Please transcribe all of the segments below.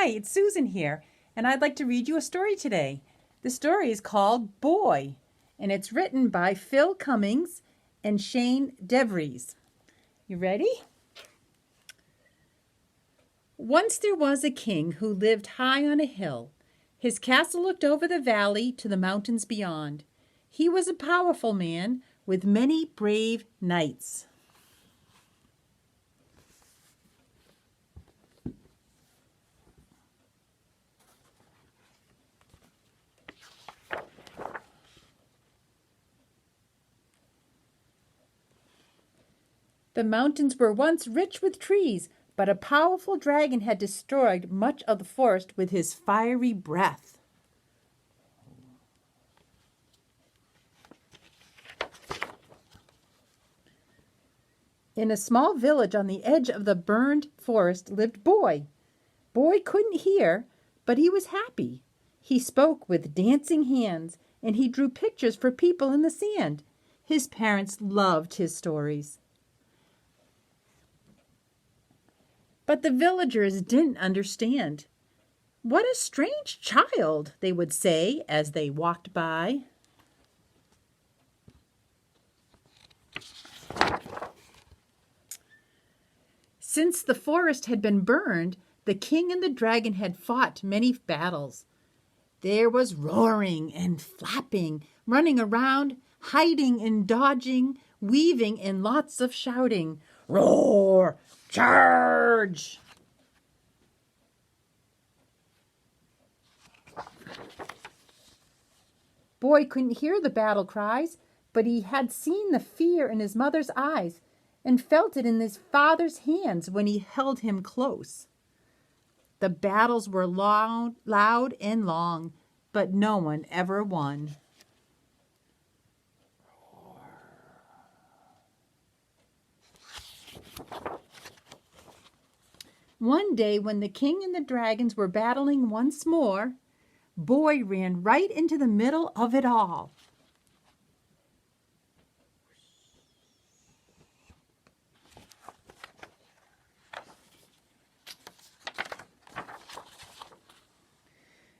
Hi, it's Susan here, and I'd like to read you a story today. The story is called Boy, and it's written by Phil Cummings and Shane DeVries. You ready? Once there was a king who lived high on a hill. His castle looked over the valley to the mountains beyond. He was a powerful man with many brave knights. The mountains were once rich with trees, but a powerful dragon had destroyed much of the forest with his fiery breath. In a small village on the edge of the burned forest lived Boy. Boy couldn't hear, but he was happy. He spoke with dancing hands, and he drew pictures for people in the sand. His parents loved his stories. But the villagers didn't understand. "What a strange child," they would say as they walked by. Since the forest had been burned, the king and the dragon had fought many battles. There was roaring and flapping, running around, hiding and dodging, weaving, and lots of shouting. Roar! Charge! Boy couldn't hear the battle cries, but he had seen the fear in his mother's eyes and felt it in his father's hands when he held him close. The battles were loud and long, but no one ever won. One day, when the king and the dragons were battling once more, Boy ran right into the middle of it all.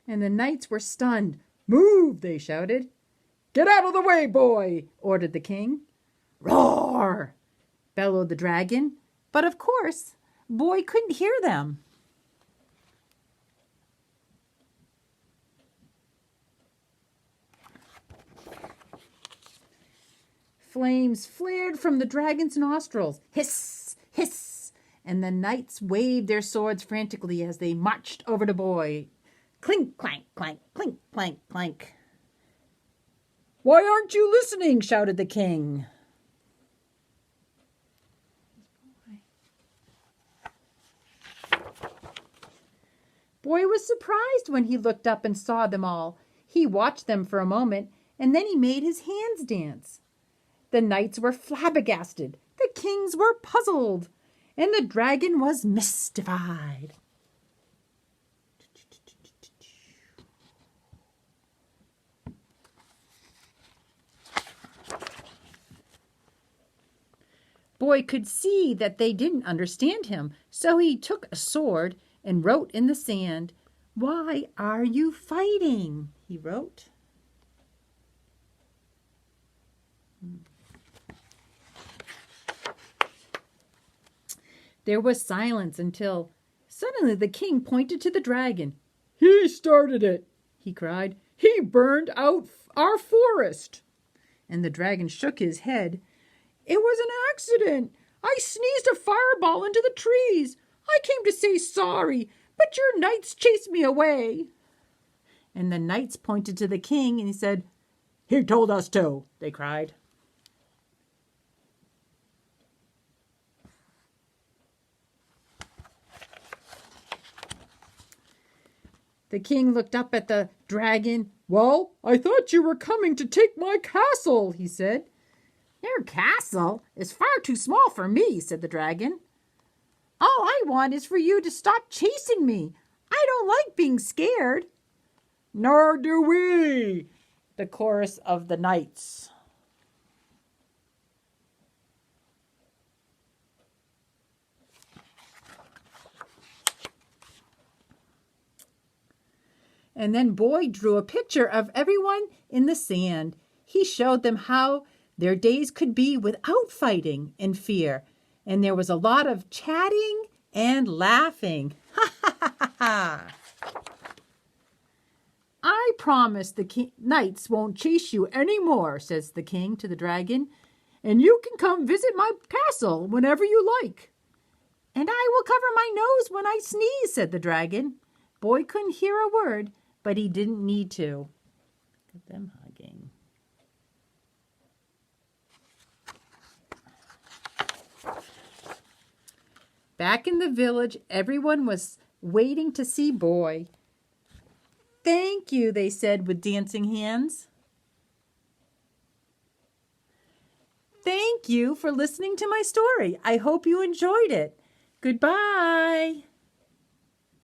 And the knights were stunned. "Move!" they shouted. "Get out of the way, Boy!" ordered the king. "Roar!" bellowed the dragon. But of course, Boy couldn't hear them. Flames flared from the dragon's nostrils. Hiss! Hiss! And the knights waved their swords frantically as they marched over to Boy. Clink, clank, clank, clink, clank, clank. "Why aren't you listening?" shouted the king. Boy was surprised when he looked up and saw them all. He watched them for a moment, and then he made his hands dance. The knights were flabbergasted, the kings were puzzled, and the dragon was mystified. Boy could see that they didn't understand him, so he took a sword and wrote in the sand. "Why are you fighting?" he wrote. There was silence until suddenly the king pointed to the dragon. "He started it," he cried. "He burned out our forest." And the dragon shook his head. "It was an accident. I sneezed a fireball into the trees. I came to say sorry, but your knights chased me away." And the knights pointed to the king and he said, "He told us to," they cried. The king looked up at the dragon. "Well, I thought you were coming to take my castle," he said. "Your castle is far too small for me," said the dragon. "All I want is for you to stop chasing me. I don't like being scared." "Nor do we," the chorus of the knights. And then Boy drew a picture of everyone in the sand. He showed them how their days could be without fighting and fear. And there was a lot of chatting and laughing. Ha ha ha ha ha. I promise the knights won't chase you any more, says the king to the dragon, and you can come visit my castle whenever you like. And I will cover my nose when I sneeze, said the dragon. Boy couldn't hear a word, but he didn't need to. Look at them hugging. Back in the village, everyone was waiting to see Boy. Thank you, they said with dancing hands. Thank you for listening to my story. I hope you enjoyed it. Goodbye.